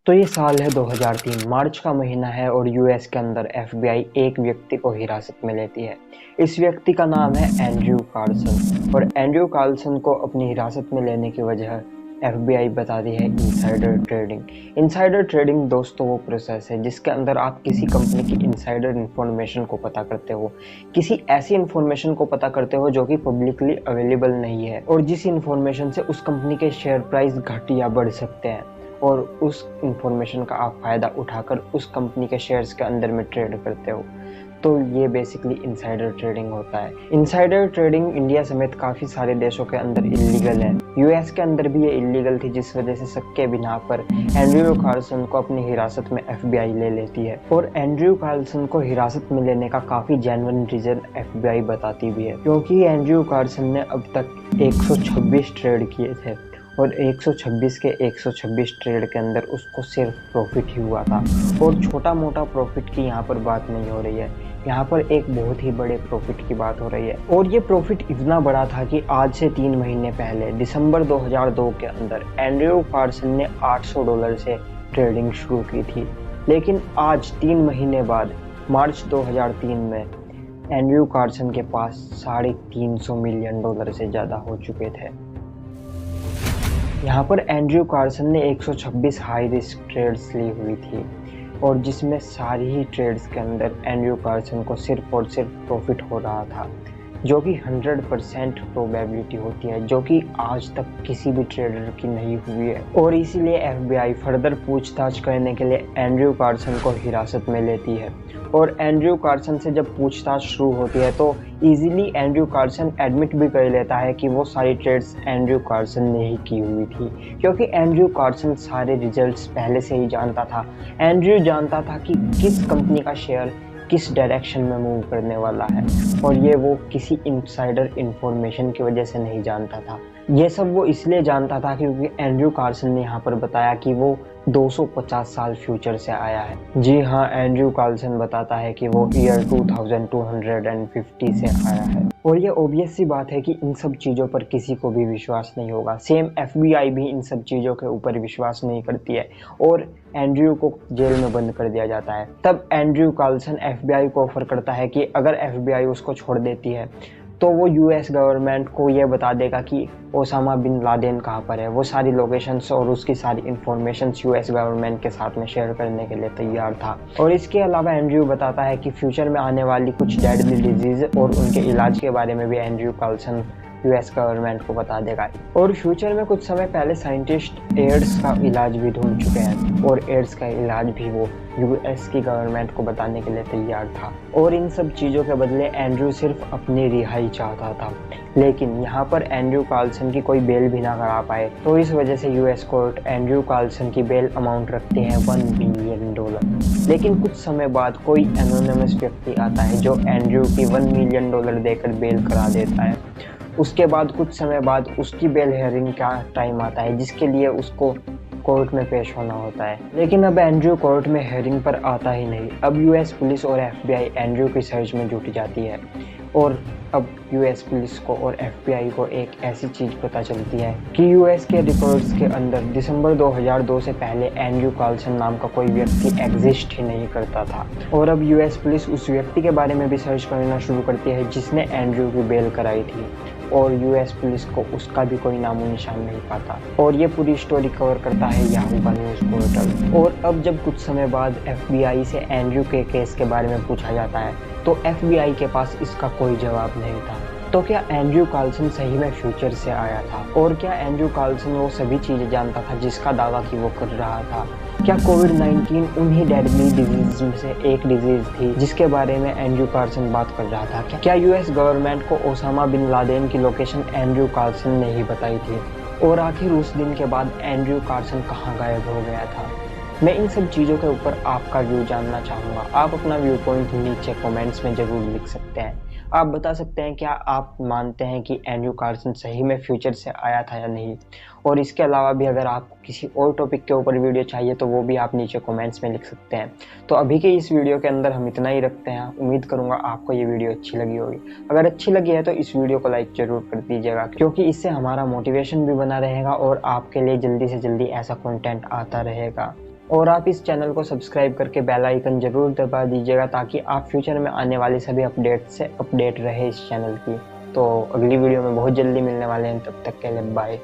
तो ये साल है 2003, मार्च का महीना है और यूएस के अंदर एफबीआई एक व्यक्ति को हिरासत में लेती है। इस व्यक्ति का नाम है एंड्रयू कार्लसन और एंड्रयू कार्लसन को अपनी हिरासत में लेने की वजह एफबीआई बताती है इनसाइडर ट्रेडिंग। इनसाइडर ट्रेडिंग दोस्तों वो प्रोसेस है जिसके अंदर आप किसी कंपनी की इनसाइडर इन्फॉर्मेशन को पता करते हो, किसी ऐसी इन्फॉर्मेशन को पता करते हो जो कि पब्लिकली अवेलेबल नहीं है और जिस इन्फॉर्मेशन से उस कंपनी के शेयर प्राइस घट या बढ़ सकते हैं और उस इंफॉर्मेशन का आप फायदा उठाकर उस कंपनी के शेयर्स के अंदर में ट्रेड करते हो। तो ये बेसिकली इनसाइडर ट्रेडिंग होता है। इनसाइडर ट्रेडिंग इंडिया समेत काफी सारे देशों के अंदर इलीगल है। यूएस के अंदर भी ये इलीगल थी, जिस वजह से शक के बिना पर एंड्रयू कार्लसन को अपनी हिरासत में एफबीआई ले लेती है और एंड्रयू कार्लसन को हिरासत में लेने का काफी जेन्युइन रीजन एफबीआई बताती भी है, क्योंकि एंड्रयू कार्लसन ने अब तक 126 ट्रेड किए थे और 126 के 126 ट्रेड के अंदर उसको सिर्फ प्रॉफिट ही हुआ था। और छोटा मोटा प्रॉफिट की यहाँ पर बात नहीं हो रही है, यहाँ पर एक बहुत ही बड़े प्रॉफिट की बात हो रही है। और ये प्रॉफिट इतना बड़ा था कि आज से 3 महीने पहले दिसंबर 2002 के अंदर एंड्रयू कार्लसन ने $800 से ट्रेडिंग शुरू की थी, लेकिन आज 3 महीने बाद मार्च 2003 में एंड्रयू कार्लसन के पास $350 मिलियन से ज़्यादा हो चुके थे। यहाँ पर एंड्रयू कार्लसन ने 126 हाई रिस्क ट्रेड्स ली हुई थी और जिसमें सारी ही ट्रेड्स के अंदर एंड्रयू कार्लसन को सिर्फ और सिर्फ प्रॉफिट हो रहा था, जो कि 100% प्रोबेबिलिटी होती है, जो कि आज तक किसी भी ट्रेडर की नहीं हुई है। और इसीलिए एफबीआई फर्दर पूछताछ करने के लिए एंड्रयू कार्लसन को हिरासत में लेती है और एंड्रयू कार्लसन से जब पूछताछ शुरू होती है तो इजीली एंड्रयू कार्लसन एडमिट भी कर लेता है कि वो सारी ट्रेड्स एंड्रयू कार्लसन ने ही की हुई थी, क्योंकि एंड्रयू कार्लसन सारे रिजल्ट्स पहले से ही जानता था। एंड्रयू जानता था कि किस कंपनी का शेयर किस डायरेक्शन में मूव करने वाला है और ये वो किसी इनसाइडर इंफॉर्मेशन की वजह से नहीं जानता था। ये सब वो इसलिए जानता था क्योंकि एंड्रयू कार्लसन ने यहाँ पर बताया कि वो 250 साल फ्यूचर से आया है। जी हाँ, एंड्रयू कार्लसन बताता है कि वो ईयर 2250 से आया है। और ये ऑब्वियस सी बात है कि इन सब चीज़ों पर किसी को भी विश्वास नहीं होगा। सेम एफबीआई भी इन सब चीज़ों के ऊपर विश्वास नहीं करती है और एंड्रयू को जेल में बंद कर दिया जाता है। तब एंड्रयू कार्लसन एफबीआई को ऑफर करता है कि अगर एफबीआई उसको छोड़ देती है तो वो यूएस गवर्नमेंट को ये बता देगा कि ओसामा बिन लादेन कहाँ पर है। वो सारी लोकेशंस और उसकी सारी इंफॉर्मेशंस यूएस गवर्नमेंट के साथ में शेयर करने के लिए तैयार था। और इसके अलावा एंड्रयू बताता है कि फ्यूचर में आने वाली कुछ डेडली डिजीज और उनके इलाज के बारे में भी एंड्रयू कार्लसन यूएस गवर्नमेंट को बता देगा। और फ्यूचर में कुछ समय पहले साइंटिस्ट एड्स का इलाज भी ढूंढ चुके हैं और एड्स का इलाज भी वो यूएस की गवर्नमेंट को बताने के लिए तैयार था। और इन सब चीज़ों के बदले एंड्रयू सिर्फ अपनी रिहाई चाहता था, लेकिन यहाँ पर एंड्रयू कार्लसन की कोई बेल भी ना करा पाए, तो इस वजह से यूएस कोर्ट एंड्रयू कार्लसन की बेल अमाउंट रखती है $1 मिलियन। लेकिन कुछ समय बाद कोई एनोनिमस व्यक्ति आता है जो एंड्रयू की $1 मिलियन देकर बेल करा देता है। उसके बाद कुछ समय बाद उसकी बेल हियरिंग का टाइम आता है, जिसके लिए उसको कोर्ट में पेश होना होता है। लेकिन अब एंड्रयू कोर्ट में हियरिंग पर आता ही नहीं। अब यूएस पुलिस और एफबीआई एंड्रयू की सर्च में जुट जाती है और अब यूएस पुलिस को और एफबीआई को एक ऐसी चीज़ पता चलती है कि यूएस के रिकॉर्ड्स के अंदर दिसंबर 2002 से पहले एंड्रयू कार्लसन नाम का कोई व्यक्ति एग्जिस्ट ही नहीं करता था। और अब यूएस पुलिस उस व्यक्ति के बारे में भी सर्च करना शुरू करती है जिसने एंड्रयू की बेल कराई थी और यूएस पुलिस को उसका भी कोई नामो निशान नहीं पाता। और ये पूरी स्टोरी कवर करता है याहू का न्यूज़ पोर्टल। और अब जब कुछ समय बाद एफबीआई से एंड्रयू के केस के बारे में पूछा जाता है तो एफबीआई के पास इसका कोई जवाब नहीं था। तो क्या एंड्रयू कार्लसन सही में फ्यूचर से आया था? और क्या एंड्रयू कार्लसन वो सभी चीज़ें जानता था जिसका दावा कि वो कर रहा था? क्या कोविड-19 उन्हीं डेडली डिजीज में से एक डिजीज थी जिसके बारे में एंड्रयू कार्लसन बात कर रहा था? क्या यूएस गवर्नमेंट को ओसामा बिन लादेन की लोकेशन एंड्रयू कार्लसन ने ही बताई थी? और आखिर उस दिन के बाद एंड्रयू कार्लसन कहाँ गायब हो गया था? मैं इन सब चीज़ों के ऊपर आपका व्यू जानना चाहूँगा। आप अपना व्यू पॉइंट नीचे कमेंट्स में ज़रूर लिख सकते हैं। आप बता सकते हैं क्या आप मानते हैं कि एंड्रयू कार्लसन सही में फ्यूचर से आया था या नहीं। और इसके अलावा भी अगर आपको किसी और टॉपिक के ऊपर वीडियो चाहिए तो वो भी आप नीचे कमेंट्स में लिख सकते हैं। तो अभी के इस वीडियो के अंदर हम इतना ही रखते हैं। उम्मीद करूँगा आपको ये वीडियो अच्छी लगी होगी। अगर अच्छी लगी है तो इस वीडियो को लाइक ज़रूर कर दीजिएगा, क्योंकि इससे हमारा मोटिवेशन भी बना रहेगा और आपके लिए जल्दी से जल्दी ऐसा कंटेंट आता रहेगा। और आप इस चैनल को सब्सक्राइब करके बेल आइकन ज़रूर दबा दीजिएगा ताकि आप फ्यूचर में आने वाली सभी अपडेट से अपडेट रहे इस चैनल की। तो अगली वीडियो में बहुत जल्दी मिलने वाले हैं, तब तक के लिए बाय।